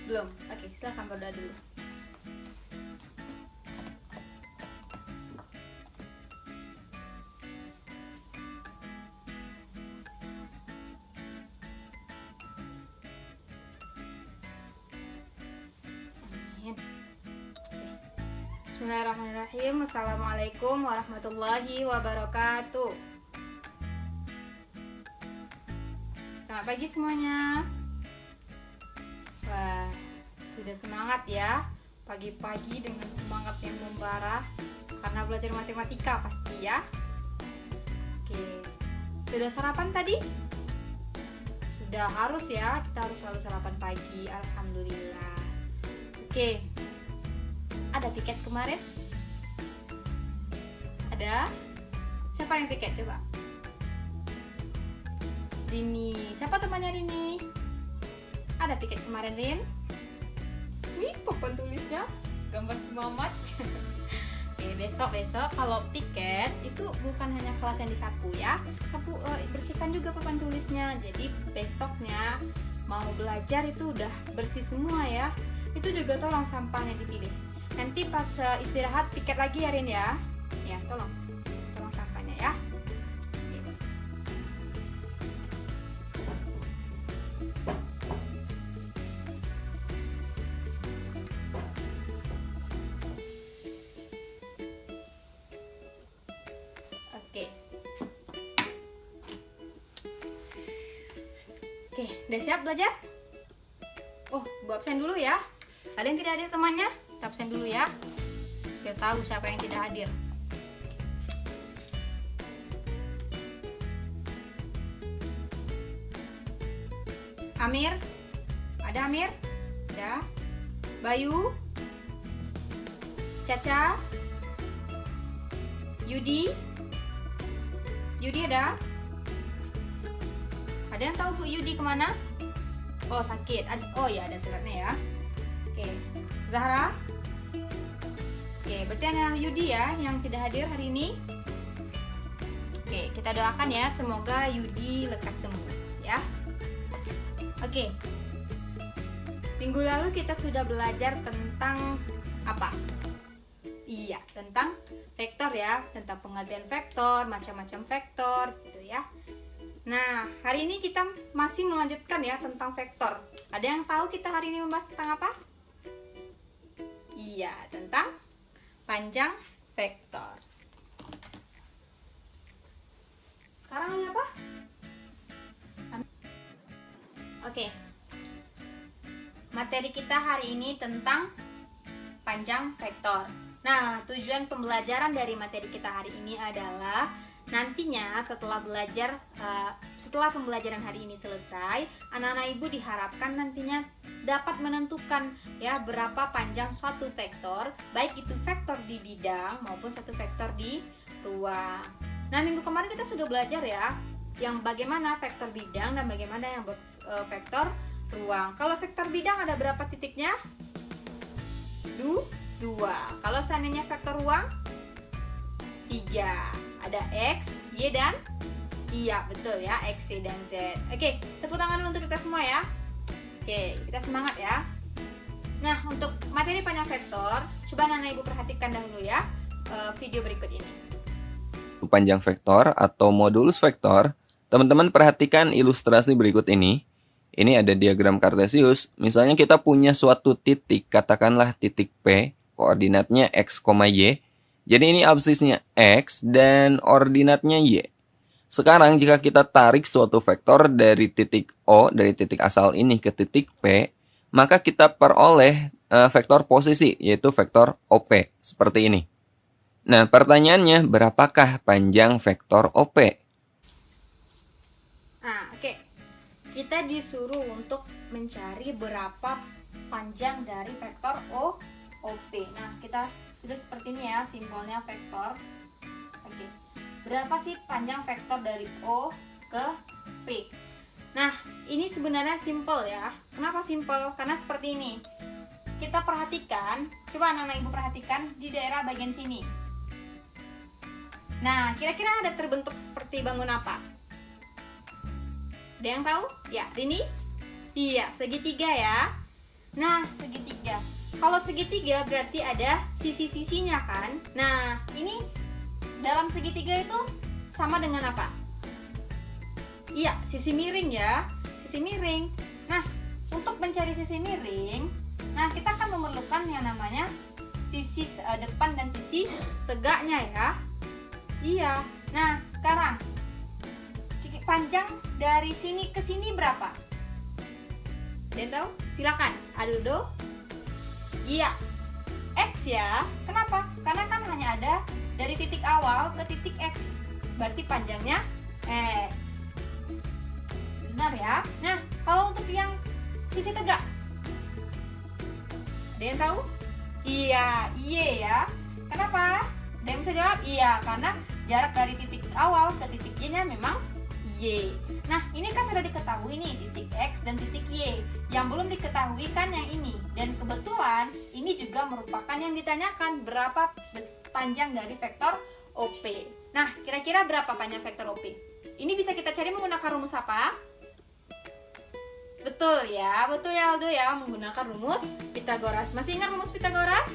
Belum? Oke, silakan berdoa dulu. Amin. Oke. Bismillahirrahmanirrahim. Assalamualaikum warahmatullahi wabarakatuh. Selamat pagi semuanya. Wah, sudah semangat ya pagi-pagi dengan semangat yang membara karena belajar matematika pasti ya. Oke, sudah sarapan tadi? Sudah harus ya, kita harus selalu sarapan pagi. Alhamdulillah. Oke, ada tiket kemarin? Ada? Siapa yang tiket coba? Rini. Siapa temannya Rini? Ada tiket kemarin, Rin? Nih, papan tulisnya gambar semangat. Oke, besok kalau tiket itu bukan hanya kelas yang disapu ya. Sapu, bersihkan juga papan tulisnya. Jadi besoknya mau belajar itu udah bersih semua ya. Itu juga tolong sampahnya dipilih. Nanti pas istirahat piket lagi ya Rin ya. Ya, tolong sampahnya ya. Oke, udah siap belajar? Oh, Bu absen dulu ya. Ada yang tidak hadir temannya? Kita absen dulu ya. Biar tahu siapa yang tidak hadir. Amir? Ada Amir? Ada. Bayu? Caca? Yudi? Yudi ada? Ada yang tahu Bu Yudi kemana? Oh, sakit. Oh ya, ada suratnya ya. Oke, Zahra. Oke, berarti ada Yudi ya yang tidak hadir hari ini. Oke, kita doakan ya, semoga Yudi lekas sembuh ya. Oke, minggu lalu kita sudah belajar tentang apa? Iya, tentang vektor ya, tentang pengertian vektor, macam-macam vektor gitu ya. Nah, hari ini kita masih melanjutkan ya tentang vektor. Ada yang tahu kita hari ini membahas tentang apa? Iya, tentang panjang vektor. Sekarang ini apa? Oke. Materi kita hari ini tentang panjang vektor. Nah, tujuan pembelajaran dari materi kita hari ini adalah nantinya setelah pembelajaran hari ini selesai, anak-anak ibu diharapkan nantinya dapat menentukan ya berapa panjang suatu vektor, baik itu vektor di bidang maupun satu vektor di ruang. Nah, minggu kemarin kita sudah belajar ya yang bagaimana vektor bidang dan bagaimana yang vektor ruang. Kalau vektor bidang ada berapa titiknya? 2. Kalau seandainya vektor ruang 3. Ada X, Y, dan iya betul ya, X, Y, dan Z. Oke, tepuk tangan dulu untuk kita semua ya. Oke, kita semangat ya. Nah, untuk materi panjang vektor, coba anak ibu perhatikan dahulu ya video berikut ini. Panjang vektor atau modulus vektor, teman-teman perhatikan ilustrasi berikut ini. Ini ada diagram kartesius. Misalnya kita punya suatu titik, katakanlah titik P, koordinatnya X, Y. Jadi ini absisnya X dan ordinatnya Y. Sekarang jika kita tarik suatu vektor dari titik O, dari titik asal ini ke titik P, maka kita peroleh vektor posisi, yaitu vektor OP, seperti ini. Nah, pertanyaannya, berapakah panjang vektor OP? Nah, oke. Kita disuruh untuk mencari berapa panjang dari vektor OP. Nah, kita sudah seperti ini ya simbolnya vektor. Oke. Berapa sih panjang vektor dari O ke P? Nah, ini sebenarnya simpel ya. Kenapa simpel? Karena seperti ini. Kita perhatikan, coba anak-anak ibu perhatikan di daerah bagian sini. Nah, kira-kira ada terbentuk seperti bangun apa? Ada yang tahu? Ya, ini? Iya, segitiga ya. Nah, segitiga. Kalau segitiga berarti ada sisi-sisinya kan? Nah, ini dalam segitiga itu sama dengan apa? Iya, sisi miring ya. Sisi miring. Nah, untuk mencari sisi miring, nah kita akan memerlukan yang namanya sisi depan dan sisi tegaknya ya. Iya. Nah, sekarang panjang dari sini ke sini berapa? Ada tahu? Silakan. Adu do. Iya. X ya. Kenapa? Karena kan hanya ada dari titik awal ke titik X. Berarti panjangnya X. Benar ya? Nah, kalau untuk yang sisi tegak, ada yang tahu? Iya, Y ya. Kenapa? Ada yang bisa jawab? Iya, karena jarak dari titik awal ke titik Y-nya memang Y. Nah, ini kan sudah diketahui nih titik X dan titik Y. Yang belum diketahui kan yang ini. Dan kebetulan ini juga merupakan yang ditanyakan, berapa panjang dari vektor OP. Nah, kira-kira berapa panjang vektor OP? Ini bisa kita cari menggunakan rumus apa? Betul ya Aldo ya, menggunakan rumus Pythagoras. Masih ingat rumus Pythagoras?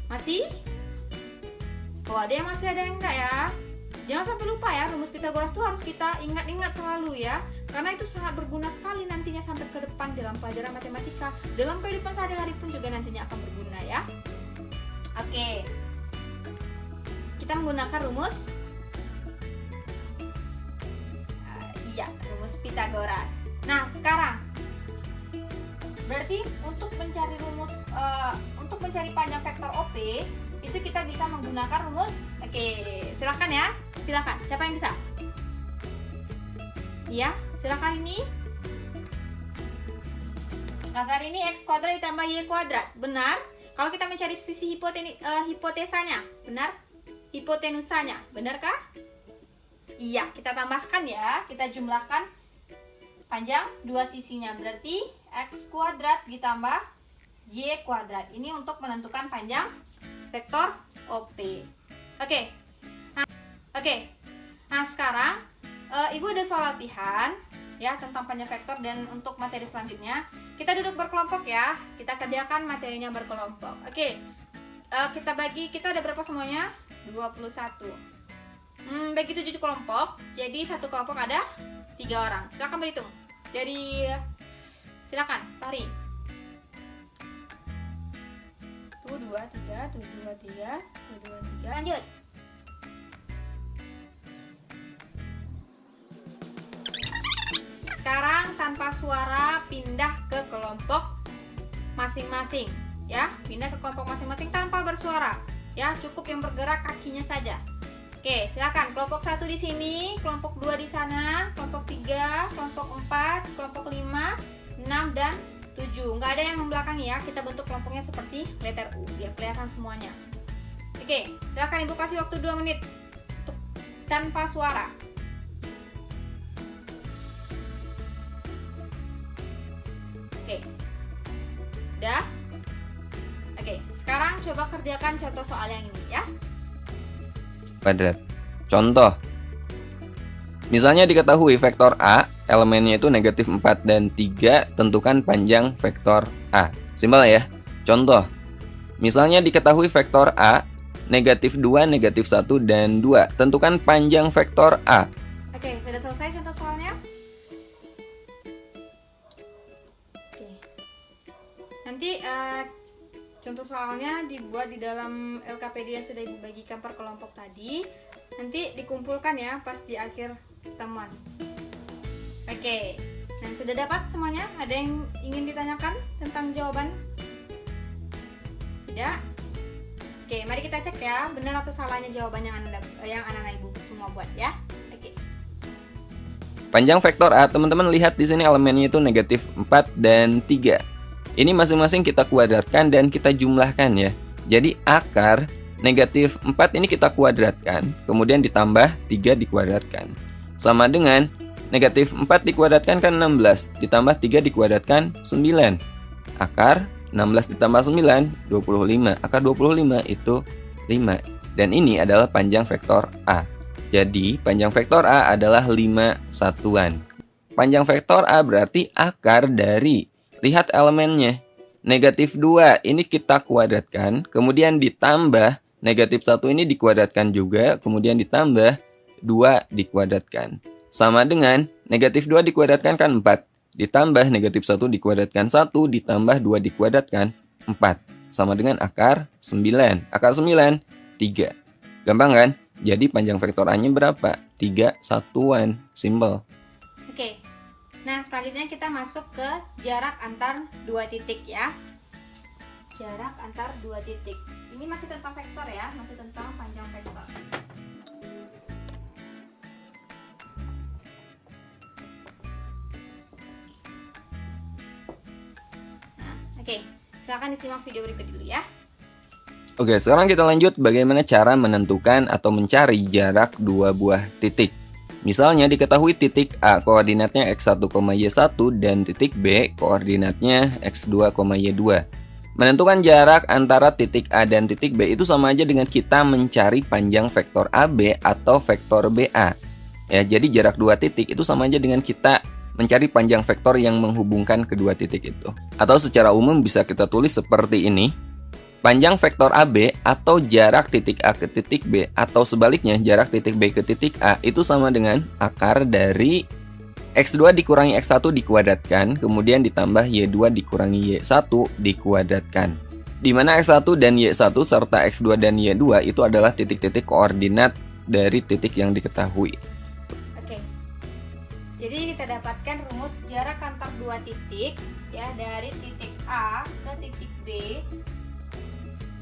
Masih? Oh, ada yang masih, ada yang enggak ya? Jangan sampai lupa ya, rumus Pythagoras itu harus kita ingat-ingat selalu ya. Karena itu sangat berguna sekali nantinya sampai ke depan dalam pelajaran matematika. Dalam kehidupan sehari-hari pun juga nantinya akan berguna ya. Oke. Kita menggunakan rumus rumus Pythagoras. Nah, sekarang berarti untuk mencari untuk mencari panjang vektor OP itu kita bisa menggunakan rumus. Oke, silakan ya. Silakan. Siapa yang bisa? Iya, silakan ini. Dasar ini X kuadrat ditambah Y kuadrat. Benar? Kalau kita mencari sisi hipotesanya, benar? Hipotenusanya, benarkah? Iya, kita tambahkan ya. Kita jumlahkan panjang dua sisinya. Berarti X kuadrat ditambah Y kuadrat. Ini untuk menentukan panjang vektor OP. Oke. Nah, sekarang Ibu ada soal latihan ya tentang panjang vektor, dan untuk materi selanjutnya kita duduk berkelompok ya. Kita kerjakan materinya berkelompok. Oke. Kita bagi, kita ada berapa semuanya? 21. Bagi 7 kelompok. Jadi satu kelompok ada 3 orang. Silakan berhitung. Silakan, Fahri. 1 2 3, 1 2 3, 1 2 3. Lanjut. Sekarang tanpa suara pindah ke kelompok masing-masing ya. Pindah ke kelompok masing-masing tanpa bersuara ya. Cukup yang bergerak kakinya saja. Oke, silakan. Kelompok 1 di sini, kelompok 2 di sana, kelompok 3, kelompok 4, kelompok 5, 6 dan 7. Nggak ada yang membelakangi ya. Kita bentuk kelompoknya seperti letter U biar kelihatan semuanya. Oke, silakan Ibu kasih waktu 2 menit untuk tanpa suara. Oke. Sudah? Oke, sekarang coba kerjakan contoh soal yang ini ya. Kuadrat. Contoh. Misalnya diketahui vektor A, elemennya itu negatif 4 dan 3, tentukan panjang vektor A. Simpel ya. Contoh. Misalnya diketahui vektor A, negatif 2, negatif 1, dan 2, tentukan panjang vektor A. Oke, sudah selesai contoh soalnya? Oke. Nanti contoh soalnya dibuat di dalam LKPD yang sudah Ibu bagikan per kelompok tadi. Nanti dikumpulkan ya pas di akhir pertemuan. Oke. Nah, sudah dapat semuanya? Ada yang ingin ditanyakan tentang jawaban? Tidak? Oke, mari kita cek ya, benar atau salahnya jawaban yang anak-anak Ibu semua buat ya. Oke. Panjang vektor A, teman-teman lihat di sini elemennya itu negatif 4 dan 3. Ini masing-masing kita kuadratkan dan kita jumlahkan ya. Jadi akar negatif 4 ini kita kuadratkan, kemudian ditambah 3 dikuadratkan. Sama dengan negatif 4 dikuadratkan kan 16, ditambah 3 dikuadratkan 9. Akar 16 ditambah 9, 25. Akar 25 itu 5. Dan ini adalah panjang vektor A. Jadi panjang vektor A adalah 5 satuan. panjang vektor A berarti akar dari, lihat elemennya, negatif 2 ini kita kuadratkan, kemudian ditambah negatif 1 ini dikuadratkan juga, kemudian ditambah 2 dikuadratkan. Sama dengan negatif 2 dikuadratkan kan 4, ditambah negatif 1 dikuadratkan 1, ditambah 2 dikuadratkan 4. Sama dengan akar 9. Akar 9, 3. Gampang kan? Jadi panjang vektor A-nya berapa? 3 satuan. Simple. Oke. Nah, selanjutnya kita masuk ke jarak antar dua titik ya. Jarak antar dua titik. Ini masih tentang vektor ya, masih tentang panjang vektor. Nah, oke. Silakan disimak video berikut dulu ya. Oke, sekarang kita lanjut bagaimana cara menentukan atau mencari jarak dua buah titik. Misalnya diketahui titik A koordinatnya x1, y1 dan titik B koordinatnya x2, y2. Menentukan jarak antara titik A dan titik B itu sama aja dengan kita mencari panjang vektor AB atau vektor BA. Ya, jadi jarak dua titik itu sama aja dengan kita mencari panjang vektor yang menghubungkan kedua titik itu. Atau secara umum bisa kita tulis seperti ini. Panjang vektor AB atau jarak titik A ke titik B atau sebaliknya jarak titik B ke titik A itu sama dengan akar dari X2 dikurangi X1 dikuadratkan, kemudian ditambah Y2 dikurangi Y1 dikuadratkan. Di mana X1 dan Y1 serta X2 dan Y2 itu adalah titik-titik koordinat dari titik yang diketahui. Oke. Jadi kita dapatkan rumus jarak antar dua titik ya dari titik A ke titik B.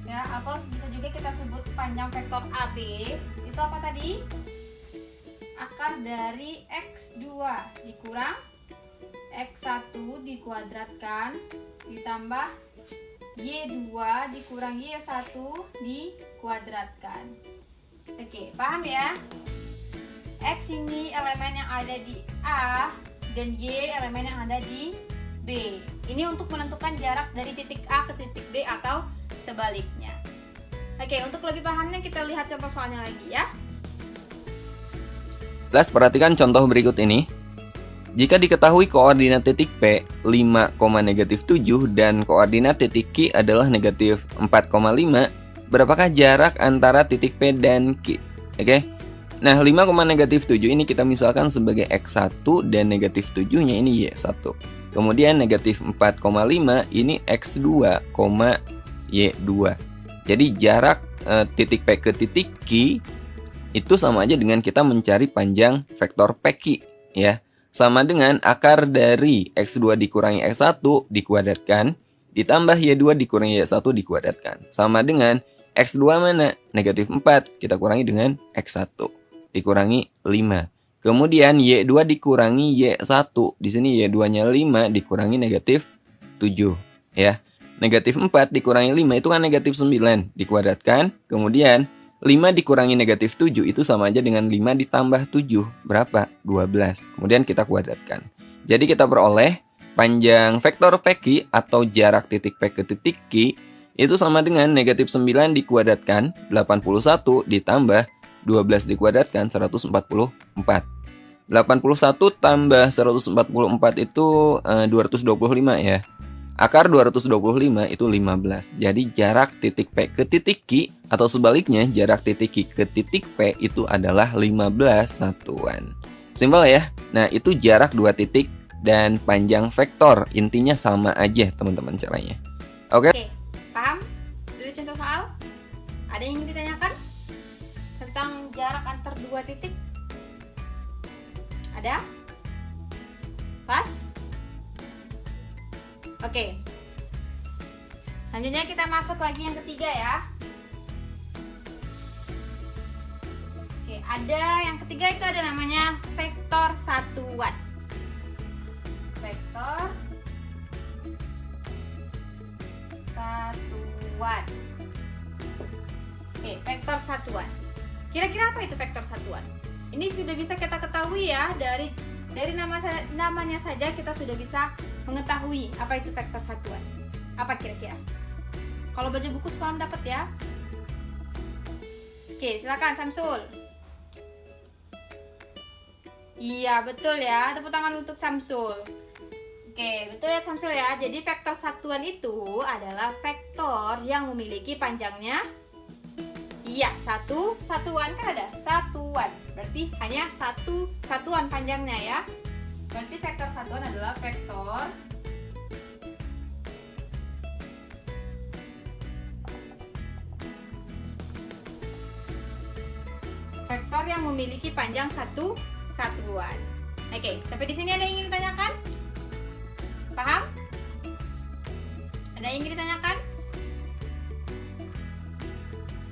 Ya, atau bisa juga kita sebut panjang vektor AB itu apa tadi? Akar dari X2 dikurang X1 dikuadratkan ditambah Y2 dikurang Y1 dikuadratkan. Oke, paham ya? X ini elemen yang ada di A dan Y elemen yang ada di B. Ini untuk menentukan jarak dari titik A ke titik B atau sebaliknya. Oke, untuk lebih pahamnya kita lihat contoh soalnya lagi ya. Kelas, perhatikan contoh berikut ini. Jika diketahui koordinat titik P 5,-7 dan koordinat titik Q adalah negatif 4,5, berapakah jarak antara titik P dan Q? Oke. Nah, 5,-7 ini kita misalkan sebagai X1 dan negatif 7-nya ini Y1. Kemudian negatif 4,5 ini X2, Y2. Jadi jarak titik P ke titik Q itu sama aja dengan kita mencari panjang vektor PQ ya. Sama dengan akar dari X2 dikurangi X1 dikuadratkan ditambah Y2 dikurangi Y1 dikuadratkan. Sama dengan X2 mana? Negatif 4 kita kurangi dengan X1 dikurangi 5. Kemudian Y2 dikurangi Y1. Di sini Y2-nya 5 dikurangi negatif 7 ya. Negatif 4 dikurangi 5 itu kan negatif 9 dikuadratkan. Kemudian 5 dikurangi negatif 7 itu sama aja dengan 5 ditambah 7. Berapa? 12. Kemudian kita kuadratkan. Jadi kita peroleh panjang vektor PQ atau jarak titik P ke titik Q itu sama dengan negatif 9 dikuadratkan 81 ditambah 12 dikuadratkan 144. 81 tambah 144 itu 225 ya. Akar 225 itu 15. Jadi jarak titik P ke titik Q atau sebaliknya jarak titik Q ke titik P itu adalah 15 satuan. Simpel ya. Nah, itu jarak dua titik dan panjang vektor. Intinya sama aja teman-teman caranya. Oke? Oke, paham? Dulu contoh soal. Ada yang ingin ditanyakan tentang jarak antar dua titik? Ada? Pas? Oke. Selanjutnya kita masuk lagi yang ketiga ya. Oke, ada yang ketiga itu ada namanya vektor satuan. Vektor satuan. Oke, vektor satuan. Kira-kira apa itu vektor satuan? Ini sudah bisa kita ketahui ya dari namanya saja kita sudah bisa mengetahui apa itu vektor satuan. Apa kira-kira? Kalau baca buku semalam dapat ya. Oke, silakan Samsul. Iya, betul ya. Tepuk tangan untuk Samsul. Oke, betul ya Samsul ya. Jadi vektor satuan itu adalah vektor yang memiliki panjangnya, iya, satuan kan ada satuan. Berarti hanya satuan panjangnya ya. Berarti vektor satuan adalah vektor yang memiliki panjang satuan. Oke, sampai di sini ada yang ingin ditanyakan? Paham? Ada yang ingin ditanyakan?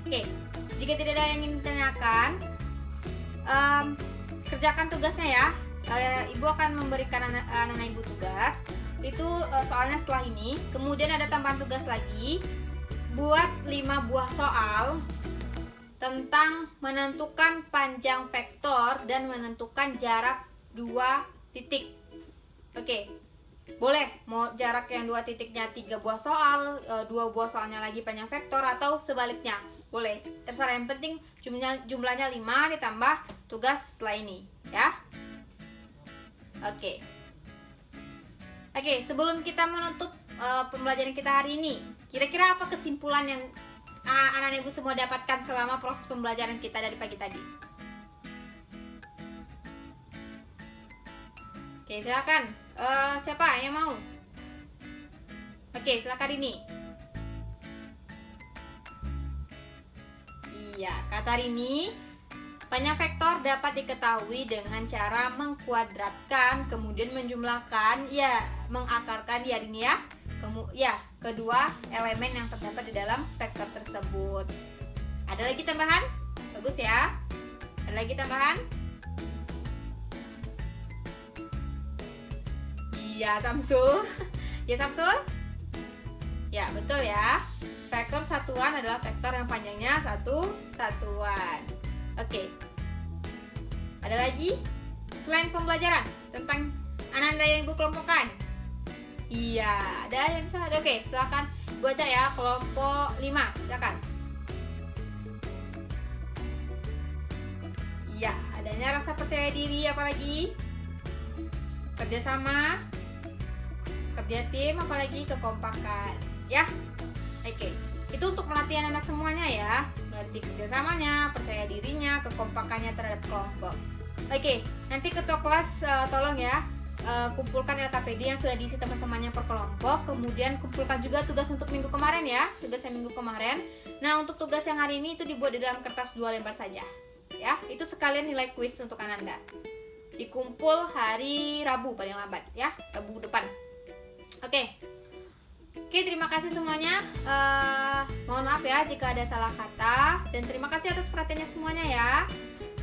Oke, jika tidak ada yang ingin ditanyakan, kerjakan tugasnya ya. Ibu akan memberikan anak ibu tugas. Itu soalnya setelah ini. Kemudian ada tambahan tugas lagi. Buat 5 buah soal tentang menentukan panjang vektor dan menentukan jarak 2 titik. Oke, boleh mau jarak yang 2 titiknya 3 buah soal, 2 buah soalnya lagi panjang vektor, atau sebaliknya. Boleh, terserah, yang penting jumlahnya 5 ditambah tugas setelah ini ya. Oke, sebelum kita menutup pembelajaran kita hari ini, kira-kira apa kesimpulan yang anak-anak ibu semua dapatkan selama proses pembelajaran kita dari pagi tadi? Oke, silakan. Siapa yang mau? Oke, silakan Rini. Iya, kata Rini, panjang vektor dapat diketahui dengan cara mengkuadratkan, kemudian menjumlahkan, ya, mengakarkan ya Rini ya. Kedua elemen yang terdapat di dalam vektor tersebut. Ada lagi tambahan? Bagus ya. Ada lagi tambahan? Iya, Samsul. Ya, Samsul? Ya, betul ya. Vektor satuan adalah vektor yang panjangnya satuan. Oke. Ada lagi? Selain pembelajaran tentang Ananda yang ibu kelompokkan? Iya, ada yang bisa. Oke, silakan baca ya, kelompok 5. Silakan. Iya, adanya rasa percaya diri, apalagi kerjasama, kerja tim, apalagi kekompakan ya. Oke, itu untuk melatih anak-anak semuanya ya, melatih kerjasamanya, percaya dirinya, kekompakannya terhadap kelompok. Oke, nanti ketua kelas tolong ya, kumpulkan LKPD yang sudah diisi teman-temannya per kelompok. Kemudian kumpulkan juga tugas untuk minggu kemarin ya, tugas yang minggu kemarin. Nah, untuk tugas yang hari ini itu dibuat di dalam kertas 2 lembar saja ya. Itu sekalian nilai kuis untuk Ananda. Dikumpul hari Rabu paling lambat ya, Rabu depan. Oke, terima kasih semuanya. Mohon maaf ya jika ada salah kata, dan terima kasih atas perhatiannya semuanya ya.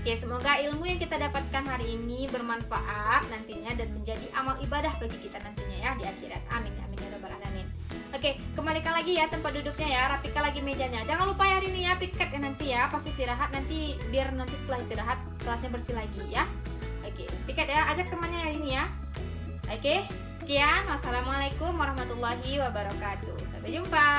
Oke, semoga ilmu yang kita dapatkan hari ini bermanfaat nantinya dan menjadi amal ibadah bagi kita nantinya ya di akhirat. Amin amin ya rabbal alamin. Oke, kembalikan lagi ya tempat duduknya ya, rapikan lagi mejanya. Jangan lupa hari ini ya piket ya nanti ya, pas istirahat nanti, biar nanti setelah istirahat kelasnya bersih lagi ya. Oke, piket ya, ajak temannya hari ini ya. Oke, sekian. Wassalamualaikum warahmatullahi wabarakatuh. Sampai jumpa.